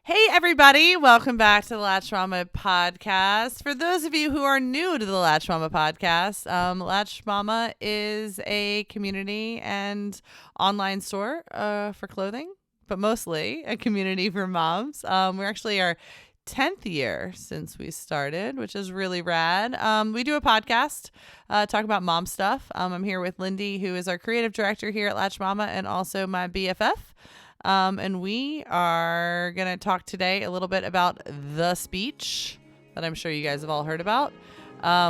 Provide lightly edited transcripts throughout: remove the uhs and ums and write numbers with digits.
Hey, everybody. Welcome back to the Latched Mama podcast. For those of you who are new to the Latched Mama podcast, Latched Mama is a community and online store for clothing, but mostly a community for moms. We're actually our 10th year since we started, which is really rad. We do a podcast, talk about mom stuff. I'm here with Lindi, who is our creative director here at Latched Mama and also my BFF. And we are going to talk today a little bit about the speech that I'm sure you guys have all heard about,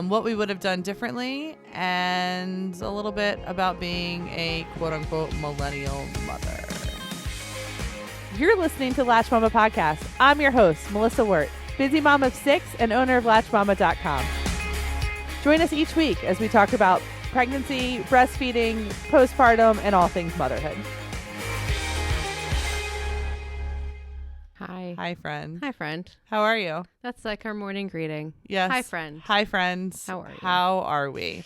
what we would have done differently, and a little bit about being a quote-unquote millennial mother. You're listening to Latched Mama Podcast. I'm your host, Melissa Wirt, busy mom of 6 and owner of LatchedMama.com. Join us each week as we talk about pregnancy, breastfeeding, postpartum, and all things motherhood. Hi. Hi, friend. Hi, friend. How are you? That's like our morning greeting. Yes. Hi, friend. Hi, friends. How are you? How are we?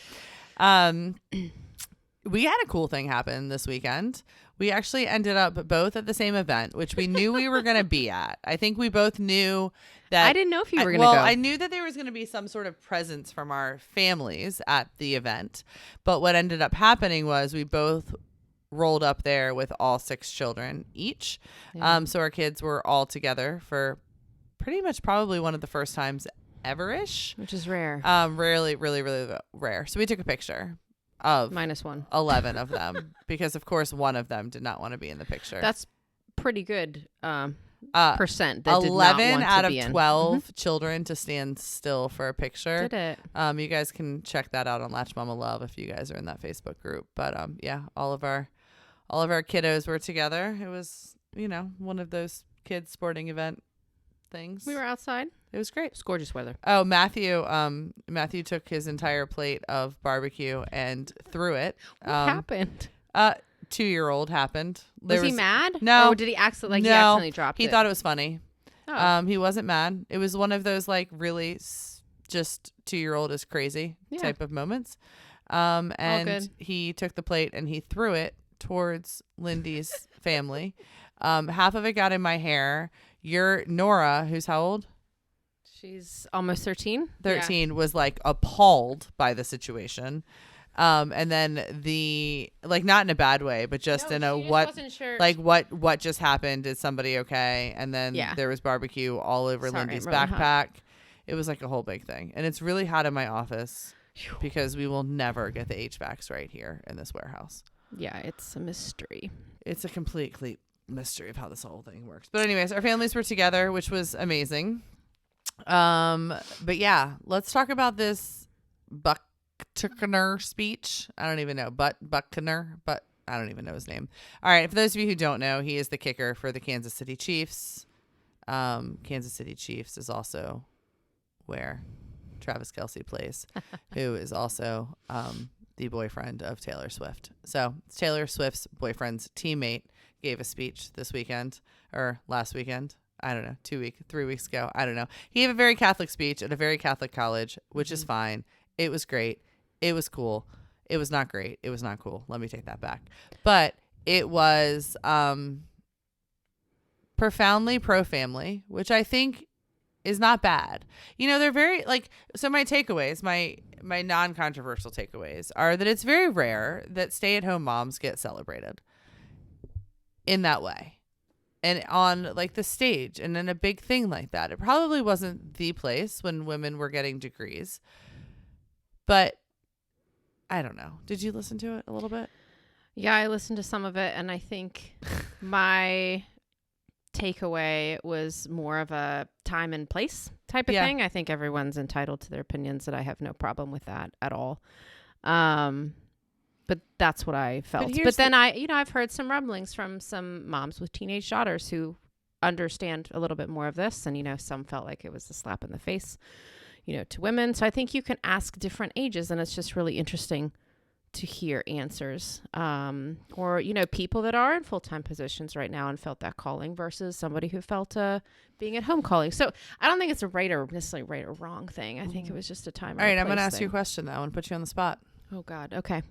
We had a cool thing happen this weekend. We actually ended up both at the same event, which we knew we were going to be at. I think we both knew that. I didn't know if you were going to go. go. I knew that there was going to be some sort of presence from our families at the event. But what ended up happening was we both rolled up there with all 6 children each. Yeah. So our kids were all together for pretty much probably one of the first times ever-ish. Which is rare. Really, really, really rare. So we took a picture of -1. 11 of them because, of course, one of them did not want to be in the picture. That's pretty good percent that 11 did not want out to of be in. 12 children to stand still for a picture. Did it? You guys can check that out on Latched Mama Love if you guys are in that Facebook group. But yeah, all of our kiddos were together. It was, one of those kids sporting event things. We were outside. It was great. It's gorgeous weather. Oh, Matthew took his entire plate of barbecue and threw it. What happened? 2-year-old happened. Was he mad? No. Or did he accidentally, he accidentally dropped it? He thought it was funny. Oh. He wasn't mad. It was one of those really just 2-year-old is crazy type of moments. And he took the plate and he threw it towards Lindy's family. Half of it got in my hair. Your Nora, who's how old? She's almost 13. 13 was appalled by the situation. And then not in a bad way, but just in a wasn't sure. What just happened? Is somebody okay? And then there was barbecue all over Lindy's backpack. It was like a whole big thing. And it's really hot in my office because we will never get the HVACs right here in this warehouse. Yeah, it's a mystery. It's a complete mystery of how this whole thing works. But anyways, our families were together, which was amazing. But yeah, let's talk about this Buckner speech. I don't even know, Buckner, but I don't even know his name. All right, for those of you who don't know, he is the kicker for the Kansas City Chiefs. Kansas City Chiefs is also where Travis Kelce plays, who is also the boyfriend of Taylor Swift. So Taylor Swift's boyfriend's teammate gave a speech this weekend or last weekend. I don't know, 3 weeks ago. I don't know. He gave a very Catholic speech at a very Catholic college, which is fine. It was great. It was cool. It was not great. It was not cool. Let me take that back. But it was profoundly pro-family, which I think is not bad. They're very so my takeaways, my non-controversial takeaways are that it's very rare that stay-at-home moms get celebrated in that way. And on the stage and in a big thing like that. It probably wasn't the place when women were getting degrees. But I don't know. Did you listen to it a little bit? Yeah, I listened to some of it, and I think my takeaway was more of a time and place type of thing. I think everyone's entitled to their opinions, and I have no problem with that at all. But that's what I felt. But then I've heard some rumblings from some moms with teenage daughters who understand a little bit more of this. And, some felt like it was a slap in the face, to women. So I think you can ask different ages, and it's just really interesting to hear answers. Or, people that are in full-time positions right now and felt that calling versus somebody who felt being at home calling. So I don't think it's necessarily right or wrong thing. I think it was just a time. All right. I'm going to ask you a question though. I want to put you on the spot. Oh God. Okay.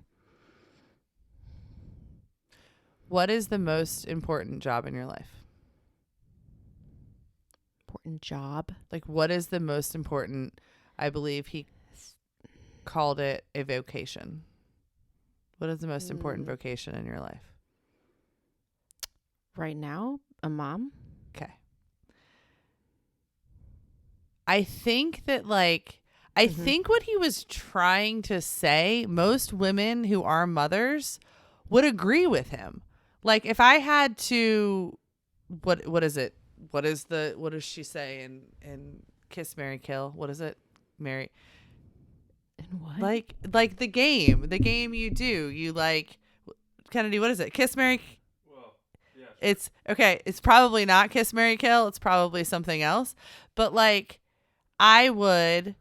What is the most important job in your life? important job. Like, what is the most important? I believe he called it a vocation. What is the most important vocation in your life? Right now, a mom. Okay. I think that, like, I think what he was trying to say, most women who are mothers would agree with him. Like, if I had to, what is it? What does she say in Kiss, Marry, Kill? What is it? Marry. And what? Like the game you do. You like, Kennedy, what is it? Kiss, Marry. Well, yeah. It's okay. It's probably not Kiss, Marry, Kill. It's probably something else. But like, I would,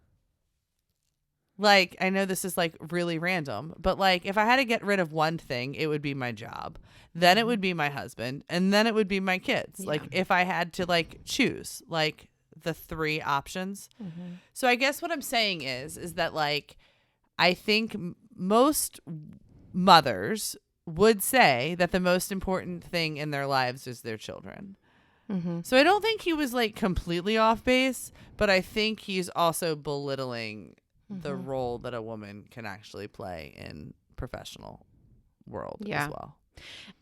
like, I know this is like really random, but like if I had to get rid of one thing, it would be my job. Then it would be my husband, and then it would be my kids. Yeah. Like if I had to like choose like the three options. So I guess what I'm saying is that like I think most mothers would say that the most important thing in their lives is their children. So I don't think he was like completely off base, but I think he's also belittling the role that a woman can actually play in professional world as well.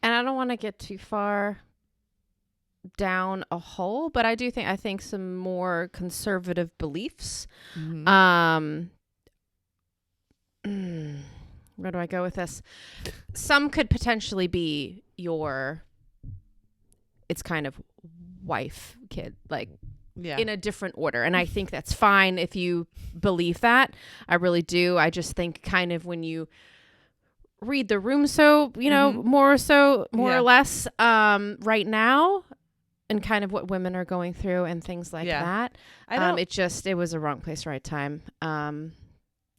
And I don't want to get too far down a hole, but I think some more conservative beliefs. Where do I go with this? Some could potentially be it's kind of wife, kid, like in a different order. And I think that's fine if you believe that. I really do. I just think kind of when you read the room, so, more or less right now, and kind of what women are going through and things like that. It was a wrong place, right time. And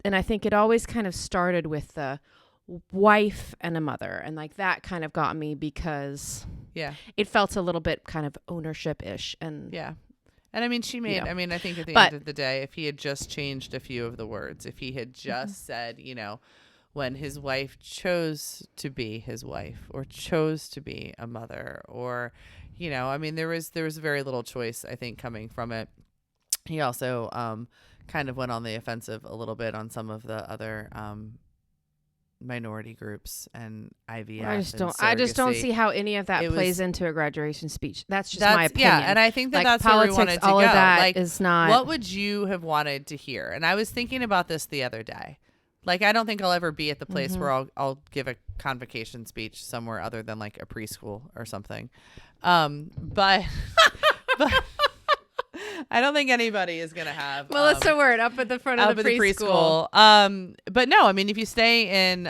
I think it always kind of started with the wife and a mother, and like that kind of got me because it felt a little bit kind of ownership-ish. And and I mean she made I mean I think at the end of the day, if he had just changed a few of the words, if he had just said, when his wife chose to be his wife or chose to be a mother, or I mean there was very little choice, I think, coming from it. He also kind of went on the offensive a little bit on some of the other minority groups and IVF. I just don't see how any of that plays into a graduation speech. That's my opinion. Yeah, and I think that's politics, where we wanted to all go. Of that like, is not. What would you have wanted to hear? And I was thinking about this the other day. Like, I don't think I'll ever be at the place where I'll give a convocation speech somewhere other than like a preschool or something. But I don't think anybody is gonna have Melissa Word up at the front of the preschool. But no, I mean, if you stay in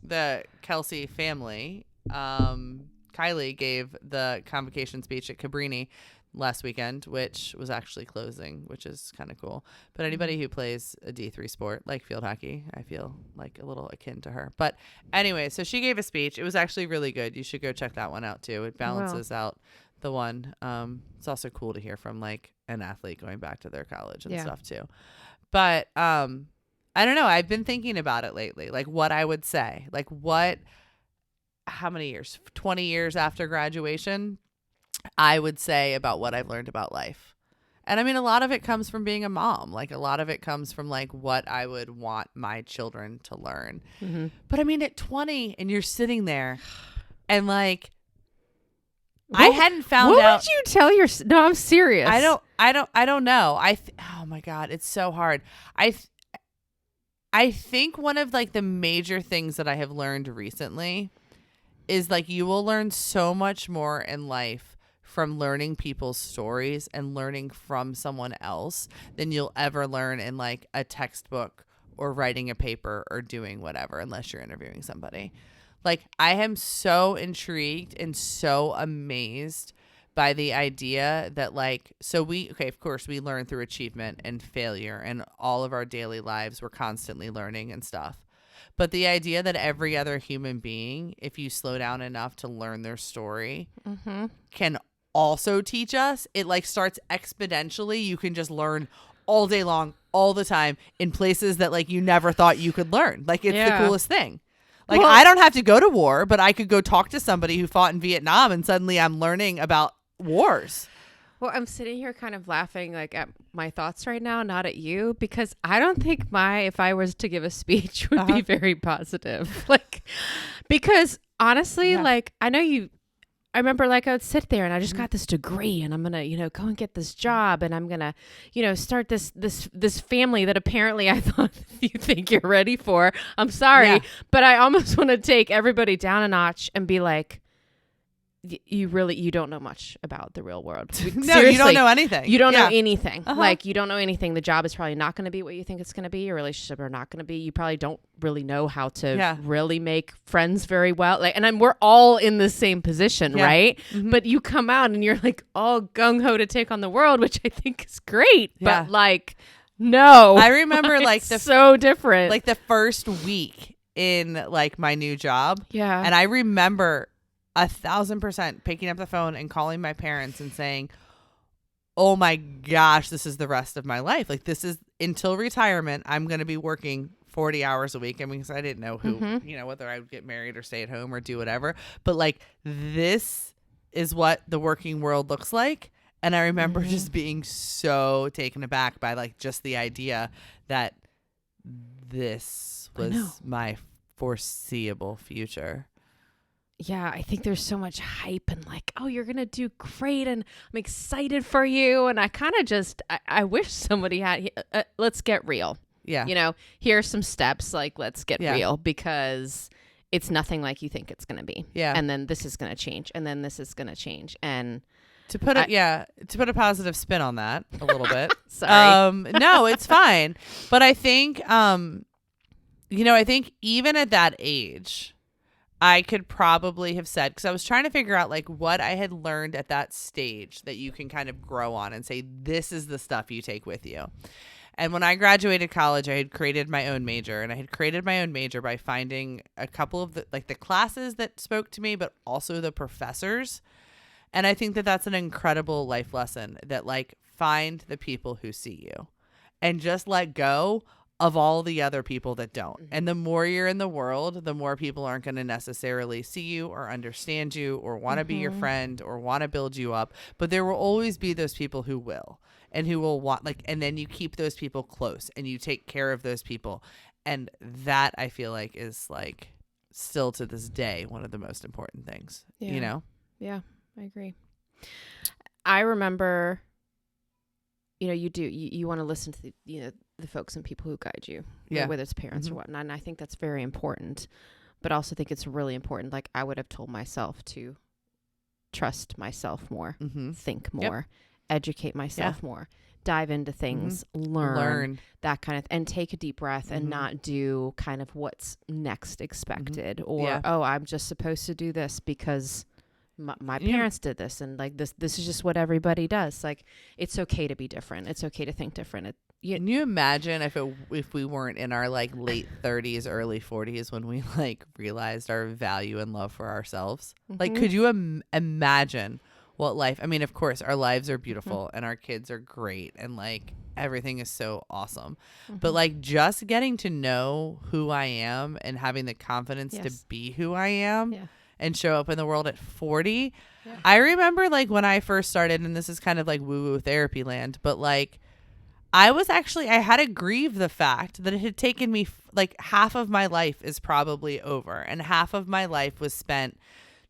the Kelsey family, Kylie gave the convocation speech at Cabrini last weekend, which was actually closing, which is kind of cool. But anybody who plays a D3 sport like field hockey, I feel like a little akin to her. But anyway, so she gave a speech. It was actually really good. You should go check that one out too. It balances out the one. It's also cool to hear from like an athlete going back to their college and stuff too. But I don't know. I've been thinking about it lately, like what I would say, like how many years, 20 years after graduation, I would say about what I've learned about life. And I mean, a lot of it comes from being a mom. Like a lot of it comes from like what I would want my children to learn. But I mean, at 20 and you're sitting there and like, I hadn't found out. What would you tell your? No, I'm serious. I don't know. Oh my God, it's so hard. I think one of like the major things that I have learned recently is like you will learn so much more in life from learning people's stories and learning from someone else than you'll ever learn in like a textbook or writing a paper or doing whatever, unless you're interviewing somebody. Like, I am so intrigued and so amazed by the idea that like, of course we learn through achievement and failure, and all of our daily lives we're constantly learning and stuff. But the idea that every other human being, if you slow down enough to learn their story, can also teach us, it like starts exponentially. You can just learn all day long, all the time, in places that like you never thought you could learn. Like, it's the coolest thing. Like, I don't have to go to war, but I could go talk to somebody who fought in Vietnam, and suddenly I'm learning about wars. Well, I'm sitting here kind of laughing like at my thoughts right now, not at you, because I don't think if I was to give a speech would be very positive. Like, because honestly, like I remember like I would sit there and I just got this degree and I'm going to, go and get this job and I'm going to, start this family that apparently I thought you think you're ready for. I'm sorry, but I almost want to take everybody down a notch and be like, you don't know much about the real world. No, you don't know anything. You don't know anything. Like you don't know anything. The job is probably not going to be what you think it's going to be. Your relationship are not going to be. You probably don't really know how to really make friends very well. Like, and we're all in the same position, right? Mm-hmm. But you come out and you're like all gung ho to take on the world, which I think is great. Yeah. But like, no, I remember like so different. Like the first week in like my new job. Yeah. And I remember 1,000% picking up the phone and calling my parents and saying, oh my gosh, this is the rest of my life. Like this is until retirement. I'm going to be working 40 hours a week. I mean, because I didn't know who, whether I would get married or stay at home or do whatever. But like this is what the working world looks like. And I remember just being so taken aback by like just the idea that this was my foreseeable future. Yeah, I think there's so much hype and like, oh, you're going to do great and I'm excited for you. And I kind of just, I wish somebody had, let's get real. Yeah. Here are some steps, like, let's get real because it's nothing like you think it's going to be. Yeah. And then this is going to change. And then this is going to change. And to put a positive spin on that a little bit. Sorry. No, it's fine. But I think, I think even at that age, I could probably have said, because I was trying to figure out like what I had learned at that stage that you can kind of grow on and say, this is the stuff you take with you. And when I graduated college, I had created my own major, and I had created my own major by finding a couple of the classes that spoke to me, but also the professors. And I think that that's an incredible life lesson, that like find the people who see you and just let go of all the other people that don't. And the more you're in the world, the more people aren't going to necessarily see you or understand you or want to be your friend or want to build you up. But there will always be those people who will, and who will want, like, and then you keep those people close and you take care of those people. And that I feel like is like still to this day one of the most important things, Yeah, I agree. I remember, you want to listen to the folks and people who guide you, whether it's parents or whatnot. And I think that's very important, but I also think it's really important. Like I would have told myself to trust myself more, think more, educate myself more, dive into things, learn that kind of, and take a deep breath and not do kind of what's next expected or, oh, I'm just supposed to do this because my parents did this, and like this is just what everybody does. Like it's okay to be different. It's okay to think different. Can you imagine if we weren't in our like late 30s, early 40s when we like realized our value and love for ourselves? Like, could you imagine what life? I mean, of course, our lives are beautiful and our kids are great and like everything is so awesome. But like just getting to know who I am and having the confidence to be who I am. Yeah. And show up in the world at 40. Yeah. I remember like when I first started, and this is kind of like woo-woo therapy land, but like I had to grieve the fact that it had taken me like half of my life is probably over, and half of my life was spent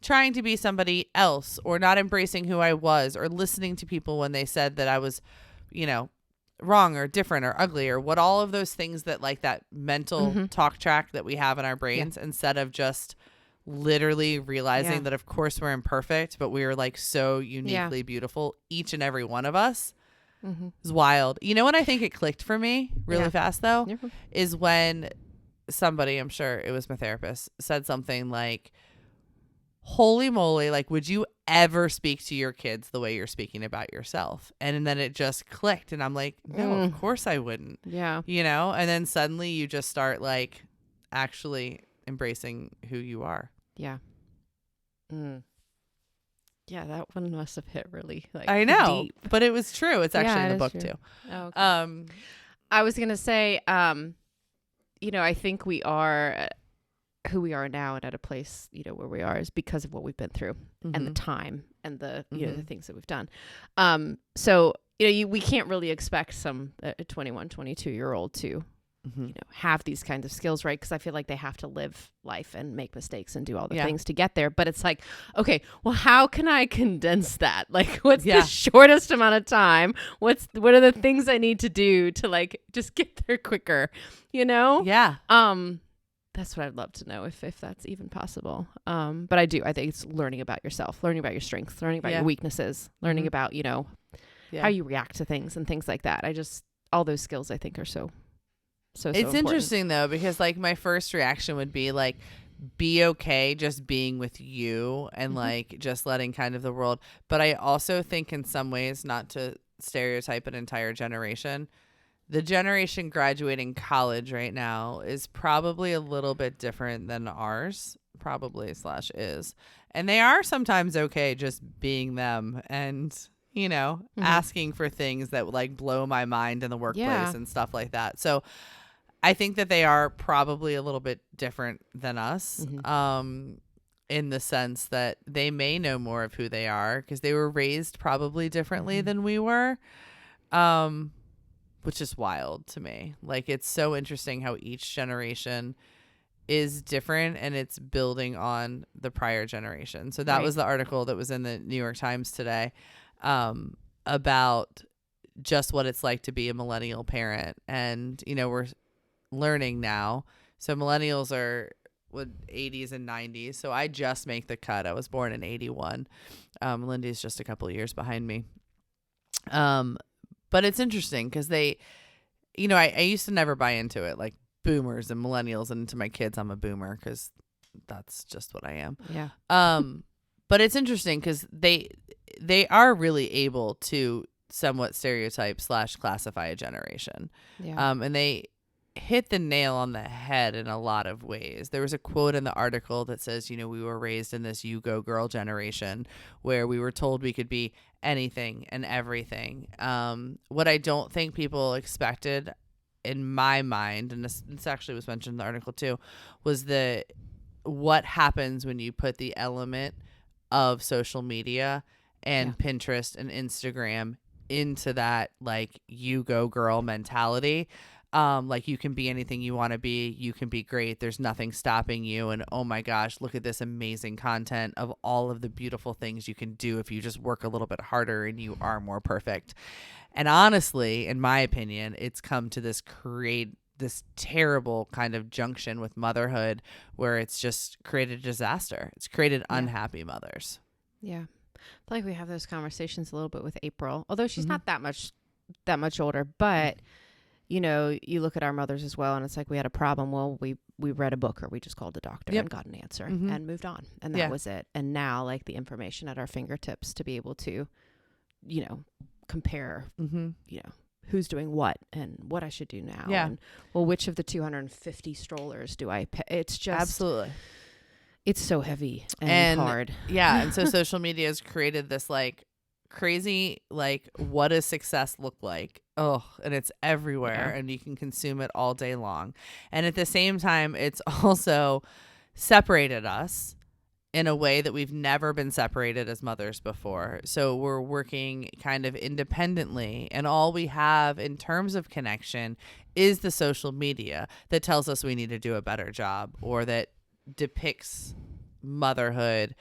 trying to be somebody else or not embracing who I was or listening to people when they said that I was, wrong or different or ugly or what all of those things that like that mental talk track that we have in our brains instead of just literally realizing that of course we're imperfect, but we are like so uniquely beautiful, each and every one of us. It's wild. When I think it clicked for me really fast though is when somebody, I'm sure it was my therapist, said something like, holy moly, like would you ever speak to your kids the way you're speaking about yourself? And then it just clicked and I'm like, no, of course I wouldn't. And then suddenly you just start like actually embracing who you are. Yeah. Yeah, that one must have hit really like I know, deep. But it was true. It's actually in the book too. Oh, okay. I was gonna say, I think we are who we are now and at a place, you know, where we are is because of what we've been through and the time and the, you know, the things that we've done. So, you know, we can't really expect some 21, 22-year-old to, you know, have these kinds of skills, right? Because I feel like they have to live life and make mistakes and do all the things to get there. But it's like, okay, well, how can I condense that? Like, what's the shortest amount of time? What are the things I need to do to like just get there quicker? You know? Yeah. That's what I'd love to know if that's even possible. But I think it's learning about yourself, learning about your strengths, learning about your weaknesses, learning about, you know, how you react to things and things like that. All those skills I think are so it's important. Interesting though, because like my first reaction would be like, be okay just being with you and like just letting kind of the world. But I also think in some ways, not to stereotype an entire generation, the generation graduating college right now is probably a little bit different than ours, probably / is. And they are sometimes okay just being them and, you know, asking for things that would like blow my mind in the workplace and stuff like that. So I think that they are probably a little bit different than us in the sense that they may know more of who they are because they were raised probably differently than we were, which is wild to me. Like, it's so interesting how each generation is different and it's building on the prior generation. So that was the article that was in the New York Times today about just what it's like to be a millennial parent. And, you know, we're learning now. So millennials are with 80s and 90s. So I just make the cut. I was born in 81. Lindy's just a couple of years behind me. But it's interesting because they, you know, I used to never buy into it, like boomers and millennials, and to my kids, I'm a boomer because that's just what I am. Yeah. But it's interesting because they are really able to somewhat stereotype / classify a generation. Yeah. And they hit the nail on the head in a lot of ways. There was a quote in the article that says, you know, we were raised in this you go girl generation where we were told we could be anything and everything. What I don't think people expected in my mind, and this actually was mentioned in the article too, was what happens when you put the element of social media and Pinterest and Instagram into that like you go girl mentality. Like you can be anything you want to be. You can be great. There's nothing stopping you. And oh my gosh, look at this amazing content of all of the beautiful things you can do if you just work a little bit harder and you are more perfect. And honestly, in my opinion, it's come to this terrible kind of junction with motherhood where it's just created a disaster. It's created unhappy mothers. Yeah. I feel like we have those conversations a little bit with April, although she's not that much older, but you know, you look at our mothers as well and it's like we had a problem. Well, we read a book or we just called a doctor and got an answer and moved on. And that was it. And now like the information at our fingertips to be able to, you know, compare, you know, who's doing what and what I should do now. Yeah. And well, which of the 250 strollers do I pay? It's just absolutely. It's so heavy and hard. Yeah. And so social media has created this like crazy, like, what does success look like? Oh, and it's everywhere and you can consume it all day long. And at the same time, it's also separated us in a way that we've never been separated as mothers before. So we're working kind of independently and all we have in terms of connection is the social media that tells us we need to do a better job or that depicts motherhood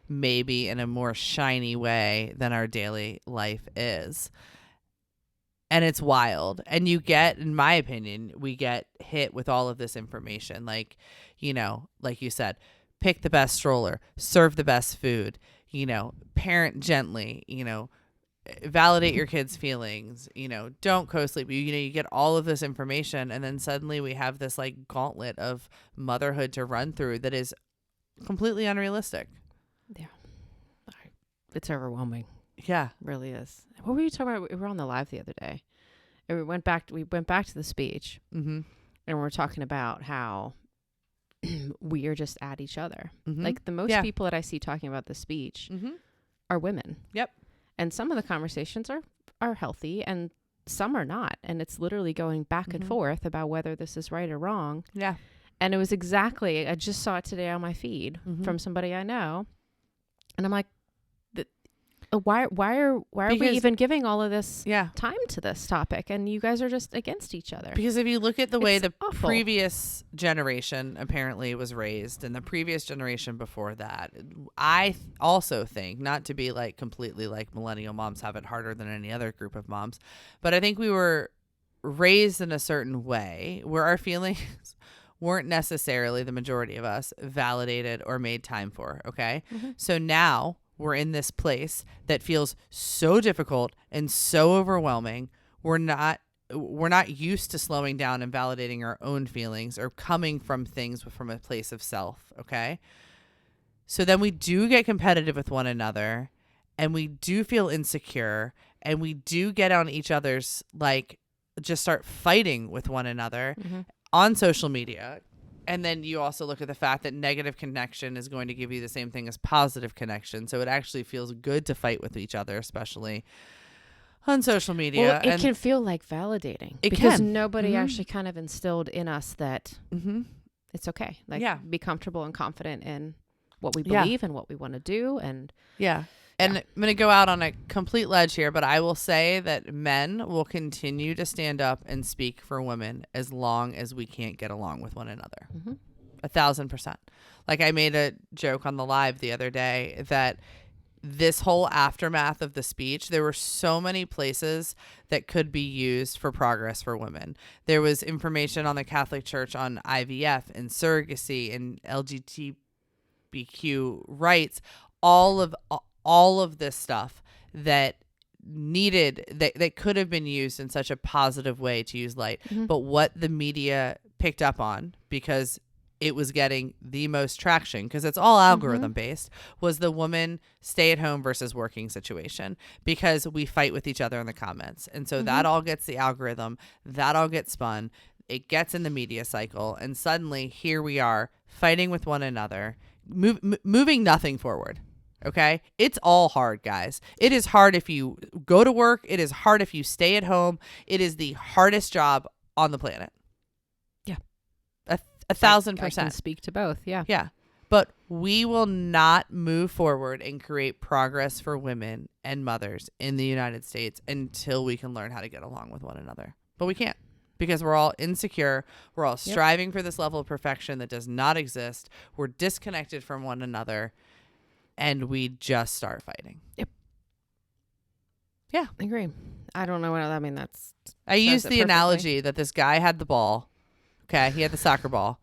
maybe in a more shiny way than our daily life is. And it's wild. And you get, in my opinion, we get hit with all of this information. Like, you know, like you said, pick the best stroller, serve the best food, you know, parent gently, you know, validate your kids' feelings, you know, don't co-sleep. You know, you get all of this information and then suddenly we have this like gauntlet of motherhood to run through that is completely unrealistic. Yeah. It's overwhelming. Yeah. It really is. What were you talking about? We were on the live the other day and we went back to the speech and we're talking about how we are just at each other. Like the most people that I see talking about the speech are women. Yep. And some of the conversations are healthy and some are not. And it's literally going back and forth about whether this is right or wrong. Yeah. And it was exactly, I just saw it today on my feed from somebody I know. And I'm like, why are we even giving all of this time to this topic? And you guys are just against each other. Because if you look at the way the previous generation apparently was raised and the previous generation before that, I also think, not to be like completely like millennial moms have it harder than any other group of moms, but I think we were raised in a certain way where our feelings weren't necessarily, the majority of us, validated or made time for. Okay. So now we're in this place that feels so difficult and so overwhelming. We're not used to slowing down and validating our own feelings or coming from things from a place of self. Okay. So then we do get competitive with one another and we do feel insecure and we do get on each other's, like, just start fighting with one another on social media. And then you also look at the fact that negative connection is going to give you the same thing as positive connection. So it actually feels good to fight with each other, especially on social media. Well, it can feel like validating because nobody actually kind of instilled in us that it's okay. Like, be comfortable and confident in what we believe and what we want to do. And And I'm going to go out on a complete ledge here, but I will say that men will continue to stand up and speak for women as long as we can't get along with one another. 1,000%. Like, I made a joke on the live the other day that this whole aftermath of the speech, there were so many places that could be used for progress for women. There was information on the Catholic Church on IVF and surrogacy and LGBTQ rights, all of this stuff that that could have been used in such a positive way to use light. But what the media picked up on, because it was getting the most traction, because it's all algorithm based, was the woman stay at home versus working situation, because we fight with each other in the comments. And so that all gets the algorithm, that all gets spun, it gets in the media cycle. And suddenly here we are fighting with one another, moving nothing forward. Okay. It's all hard, guys. It is hard if you go to work. It is hard if you stay at home. It is the hardest job on the planet. Yeah. 1,000%. I can speak to both. Yeah. Yeah. But we will not move forward and create progress for women and mothers in the United States until we can learn how to get along with one another. But we can't, because we're all insecure. We're all striving for this level of perfection that does not exist. We're disconnected from one another. And we just start fighting. Yep. Yeah. I agree. I don't know what I mean. I use the analogy that this guy had the ball. Okay. He had the soccer ball.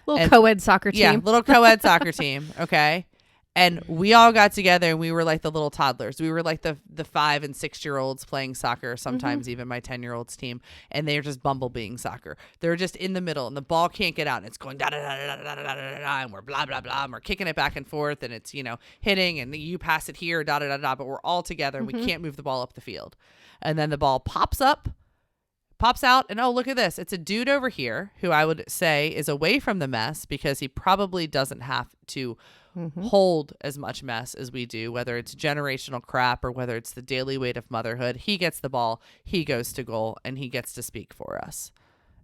Little co-ed soccer team. Yeah. Little co-ed soccer team. Okay. And we all got together and we were like the little toddlers. We were like the 5 and 6 year olds playing soccer, sometimes even my 10-year-old's team. And they're just bumblebeeing soccer. They're just in the middle and the ball can't get out. And it's going da da da da da da da da da, and we're blah blah blah. And we're kicking it back and forth, and it's, hitting, and you pass it here, da da da da. But we're all together and we can't move the ball up the field. And then the ball pops out, and oh, look at this. It's a dude over here who I would say is away from the mess because he probably doesn't have to hold as much mess as we do, whether it's generational crap or whether it's the daily weight of motherhood. He gets the ball, he goes to goal, and he gets to speak for us.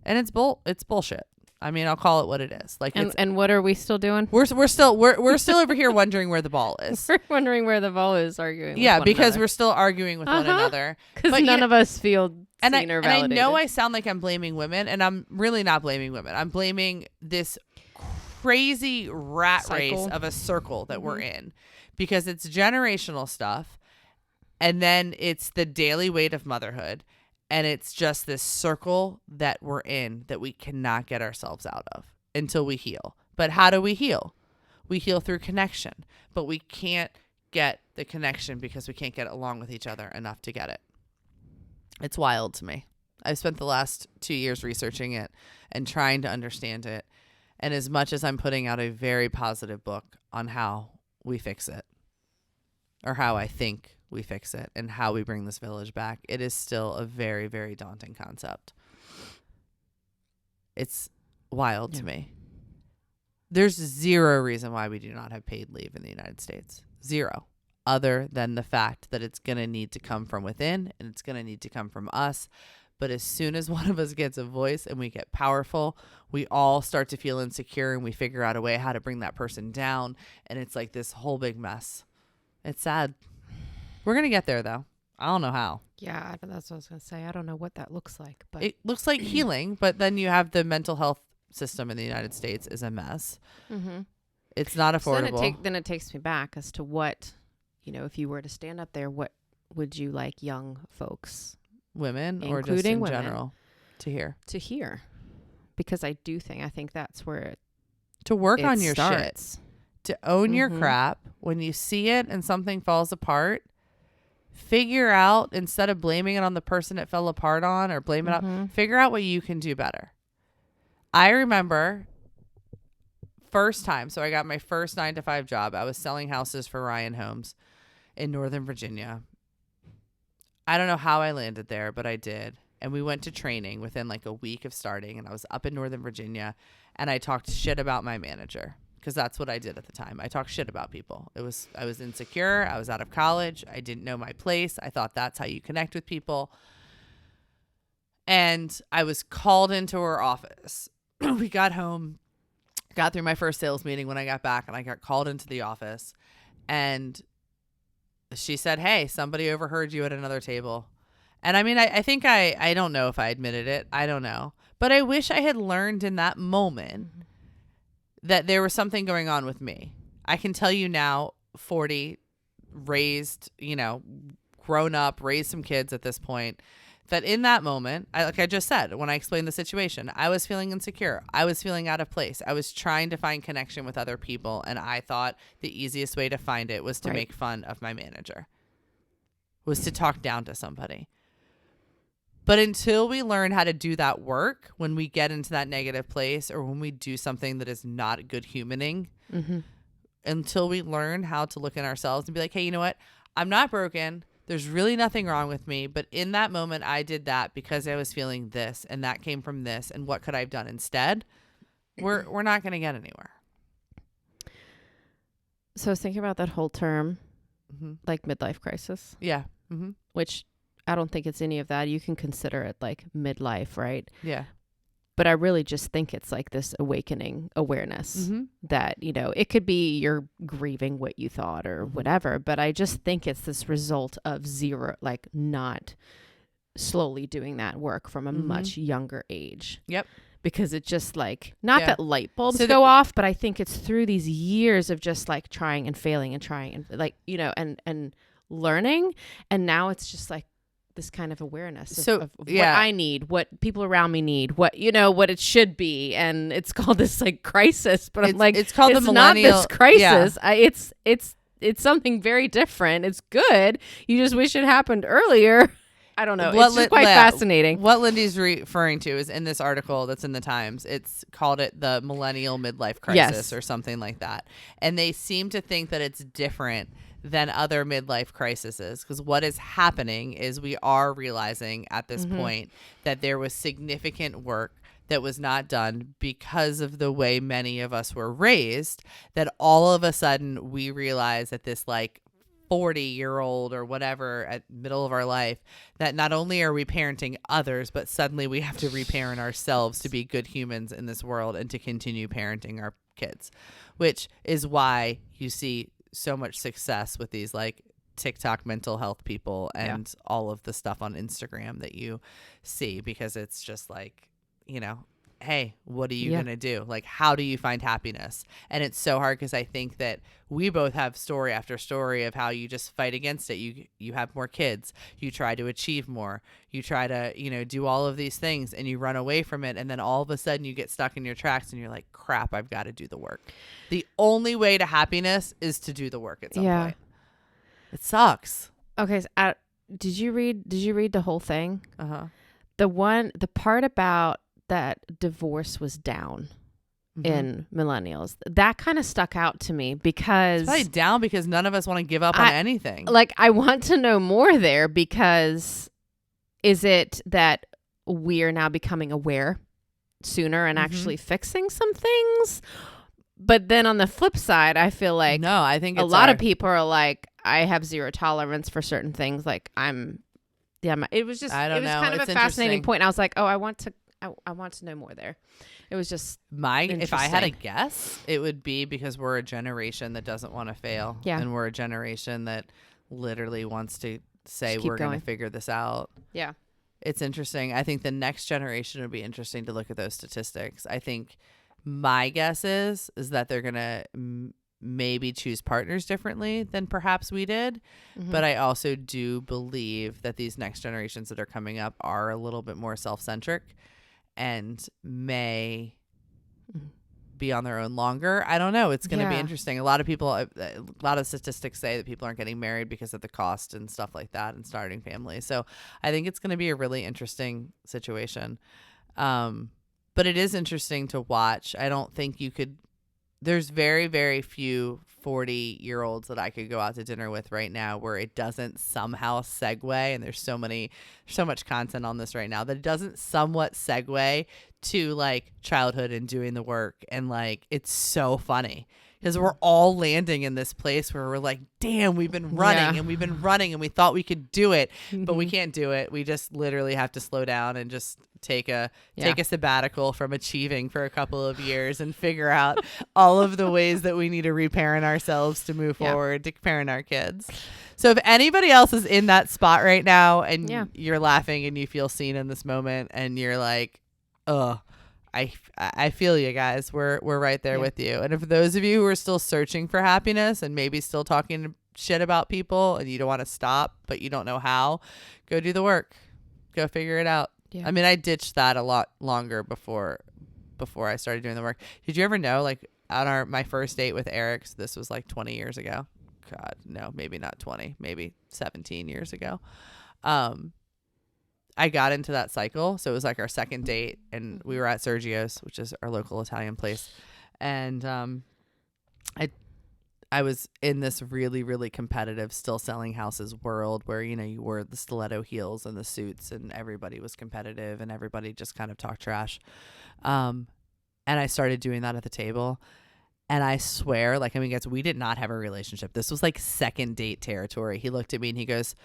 And it's bullshit. I mean, I'll call it what it is. Like, and what are we still doing? We're still over here wondering where the ball is. We're wondering where the ball is, arguing. Yeah, with one because another. We're still arguing with one another. Because none of us feel seen or validated. And I know I sound like I'm blaming women, and I'm really not blaming women. I'm blaming this crazy rat race of a circle that we're in, because it's generational stuff, and then it's the daily weight of motherhood, and it's just this circle that we're in that we cannot get ourselves out of until we heal. But how do we heal? We heal through connection, but we can't get the connection because we can't get along with each other enough to get it. It's wild to me. I've spent the last 2 years researching it and trying to understand it. And as much as I'm putting out a very positive book on how we fix it, or how I think we fix it, and how we bring this village back, it is still a very, very daunting concept. It's wild to me. There's zero reason why we do not have paid leave in the United States. Zero. Other than the fact that it's going to need to come from within, and it's going to need to come from us But as soon as one of us gets a voice and we get powerful, we all start to feel insecure and we figure out a way how to bring that person down. And it's like this whole big mess. It's sad. We're going to get there, though. I don't know how. Yeah, that's what I was going to say. I don't know what that looks like. But it looks like healing, but then you have the mental health system in the United States is a mess. Mm-hmm. It's not affordable. So then it takes me back as to what, if you were to stand up there, what would you like young folks, women or just including in women, general, to hear? Because I think that's where to work on your starts. Shit, to own your crap. When you see it and something falls apart, figure out, instead of blaming it on the person it fell apart on or blame it up, figure out what you can do better. I remember first time, so I got my first 9-to-5 job. I was selling houses for Ryan Homes in Northern Virginia. I don't know how I landed there, but I did. And we went to training within like a week of starting, and I was up in Northern Virginia, and I talked shit about my manager because that's what I did at the time. I talked shit about people. I was insecure. I was out of college. I didn't know my place. I thought that's how you connect with people. And I was called into her office. We got home, got through my first sales meeting when I got back, and I got called into the office, and she said, "Hey, somebody overheard you at another table." And I mean, I think I don't know if I admitted it. I don't know. But I wish I had learned in that moment that there was something going on with me. I can tell you now, 40, raised, grown up, raised some kids at this point, that in that moment, like I just said, when I explained the situation, I was feeling insecure. I was feeling out of place. I was trying to find connection with other people. And I thought the easiest way to find it was to make fun of my manager, was to talk down to somebody. But until we learn how to do that work, when we get into that negative place or when we do something that is not good humaning, until we learn how to look in ourselves and be like, hey, you know what? I'm not broken. There's really nothing wrong with me. But in that moment, I did that because I was feeling this, and that came from this. And what could I have done instead? We're not going to get anywhere. So I was thinking about that whole term, like midlife crisis. Yeah. Which I don't think it's any of that. You can consider it like midlife, right? Yeah. But I really just think it's like this awakening awareness that, it could be you're grieving what you thought or whatever. But I just think it's this result of not slowly doing that work from a much younger age. Yep. Because it's just that light bulbs go off, but I think it's through these years of just like trying and failing and trying and and learning. And now it's just like this kind of awareness of what I need, what people around me need, what it should be. And it's called this like crisis, but it's called the millennial. Not this crisis. Yeah. It's something very different. It's good. You just wish it happened earlier. I don't know. It's just quite fascinating. What Lindy's referring to is in this article that's in the Times. It's called it the millennial midlife crisis or something like that. And they seem to think that it's different than other midlife crises, because what is happening is we are realizing at this point that there was significant work that was not done because of the way many of us were raised, that all of a sudden we realize that this 40-year-old or whatever at middle of our life, that not only are we parenting others, but suddenly we have to reparent ourselves to be good humans in this world and to continue parenting our kids, which is why you see so much success with these TikTok mental health people and all of the stuff on Instagram that you see, because it's just hey, what are you going to do? How do you find happiness? And it's so hard because I think that we both have story after story of how you just fight against it. You have more kids. You try to achieve more. You try to, do all of these things, and you run away from it. And then all of a sudden you get stuck in your tracks and you're like, crap, I've got to do the work. The only way to happiness is to do the work at some point. It sucks. Okay. So, did you read the whole thing? The part about that divorce was down in millennials, that kind of stuck out to me, because it's probably down because none of us want to give up on anything. I want to know more there, because is it that we're now becoming aware sooner and actually fixing some things? But then on the flip side, I feel like I think a lot of people are like, I have zero tolerance for certain things. I'm it was just, I don't it was know. kind of It's a fascinating interesting. point. I was like, oh, I want to know more there. It was just If I had a interesting. guess, it would be because we're a generation that doesn't want to fail. Yeah. And we're a generation that literally wants to say Just keep we're going going. to figure this out. Yeah. It's interesting. I think the next generation would be interesting to look at those statistics. I think my guess is that they're going to maybe choose partners differently than perhaps we did. Mm-hmm. But I also do believe that these next generations that are coming up are a little bit more self-centric and may be on their own longer. I don't know. It's going to be interesting. A lot of statistics say that people aren't getting married because of the cost and stuff like that and starting families. So I think it's going to be a really interesting situation. But it is interesting to watch. I don't think there's very, very few 40-year-olds that I could go out to dinner with right now where it doesn't somehow segue. And there's so much content on this right now that it doesn't somewhat segue to like childhood and doing the work. And like, it's so funny because we're all landing in this place where we're like, damn, we've been running and we've been running and we thought we could do it, but we can't do it. We just literally have to slow down and just take a sabbatical from achieving for a couple of years and figure out all of the ways that we need to reparent ourselves to move forward to parent our kids. So if anybody else is in that spot right now and you're laughing and you feel seen in this moment and you're like, ugh, I feel you guys. We're right there with you. And if those of you who are still searching for happiness and maybe still talking shit about people and you don't want to stop, but you don't know how, go do the work. Go figure it out. Yeah. I mean, I ditched that a lot longer before I started doing the work. Did you ever know, like on my first date with Eric, so this was like 20 years ago. God, no, maybe not 20, maybe 17 years ago. I got into that cycle. So it was like our second date and we were at Sergio's, which is our local Italian place. And I was in this really, really competitive still selling houses world where, you know, you wore the stiletto heels and the suits and everybody was competitive and everybody just kind of talked trash. And I started doing that at the table. And I swear, like, I mean, guys, we did not have a relationship. This was like second date territory. He looked at me and he goes,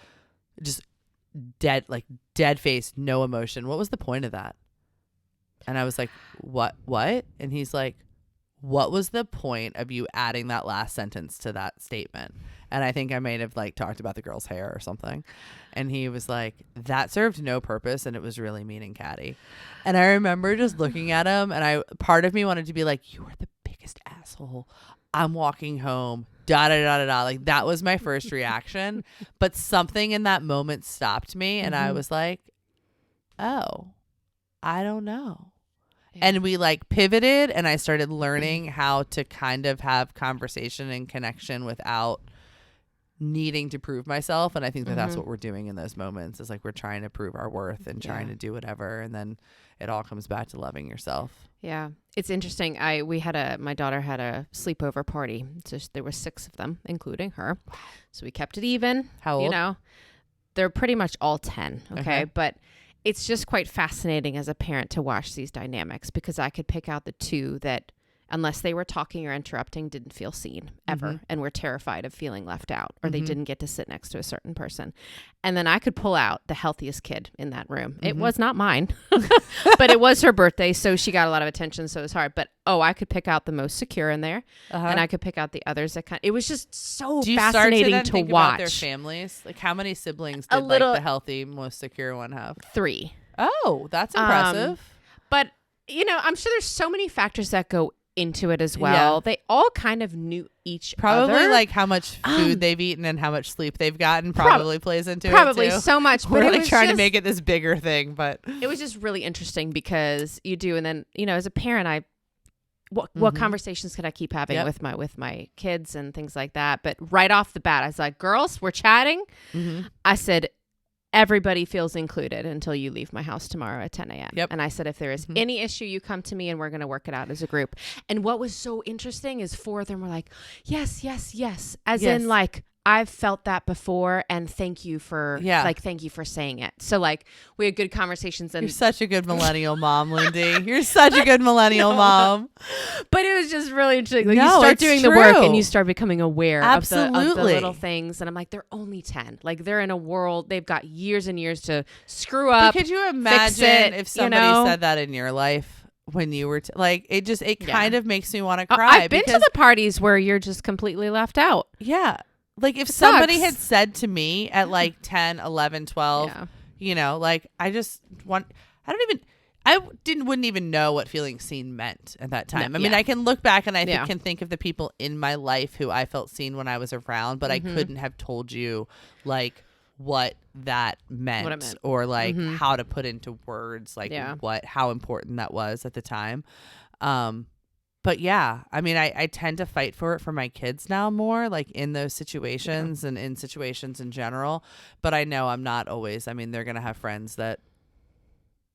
just dead face, no emotion. What was the point of that? And I was like, what? And he's like, what was the point of you adding that last sentence to that statement? And I think I might have like talked about the girl's hair or something. And he was like, that served no purpose and it was really mean and catty. And I remember just looking at him and part of me wanted to be like, you are the biggest asshole. I'm walking home. Like that was my first reaction. But something in that moment stopped me and I was like, oh, I don't know. Yeah. And we like pivoted and I started learning how to kind of have conversation and connection without needing to prove myself. And I think that that's what we're doing in those moments is like we're trying to prove our worth and trying to do whatever. And then it all comes back to loving yourself. Yeah. It's interesting. My daughter had a sleepover party. So there were 6 of them, including her. So we kept it even. How old? You know, they're pretty much all 10. Okay. But it's just quite fascinating as a parent to watch these dynamics because I could pick out the 2 that, unless they were talking or interrupting, didn't feel seen ever and were terrified of feeling left out or they didn't get to sit next to a certain person. And then I could pull out the healthiest kid in that room. It was not mine, but it was her birthday. So she got a lot of attention. So it was hard. But, I could pick out the most secure in there and I could pick out the others that it was just so fascinating to think watch. About their families? Like how many siblings did like the healthy, most secure one have? 3. Oh, that's impressive. But, I'm sure there's so many factors that go into it as well. They all kind of knew each other. Probably like how much food they've eaten and how much sleep they've gotten probably plays into it too. Probably so much. We're like trying to make it this bigger thing, but it was just really interesting because you do. And then, as a parent, what conversations could I keep having with my kids and things like that? But right off the bat, I was like, girls, we're chatting. I said, everybody feels included until you leave my house tomorrow at 10 a.m. Yep. And I said, if there is any issue, you come to me and we're going to work it out as a group. And what was so interesting is 4 of them were like, yes, yes, yes. As in like, I've felt that before, and thank you for saying it. So like we had good conversations, and you're such a good millennial mom, Lindi. You're such a good millennial mom. But it was just really interesting. Like No, you start it's doing true. the work, and you start becoming aware of the Absolutely. little things. And I'm like, they're only 10. Like they're in a world, they've got years and years to screw up. But could you fix imagine it, if somebody said that in your life? When you were like, it kind of makes me want to cry. I've been to the parties where you're just completely left out. Yeah. Like if It somebody sucks. had said to me at like 10, 11, 12, you know, like I wouldn't even know what feeling seen meant at that time. I mean, I can look back and can think of the people in my life who I felt seen when I was around, but I couldn't have told you like what that meant, or like how to put into words like how important that was at the time. But yeah, I mean, I tend to fight for it for my kids now more, like in those situations and in situations in general. But I know I'm not always. I mean, they're going to have friends that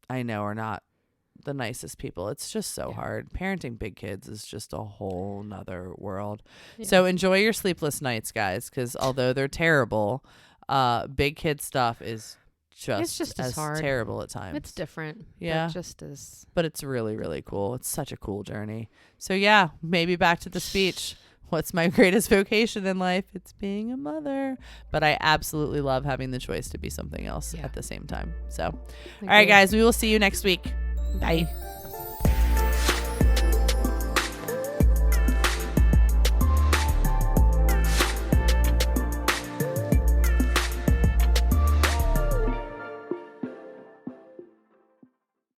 I know are not the nicest people. It's just so hard. Parenting big kids is just a whole nother world. Yeah. So enjoy your sleepless nights, guys, because although they're terrible, big kid stuff is just as hard. Terrible at times. It's different. Yeah. But it's really, really cool. It's such a cool journey. So yeah, maybe back to the speech. What's my greatest vocation in life? It's being a mother. But I absolutely love having the choice to be something else at the same time. So, all right, guys, we will see you next week. Bye.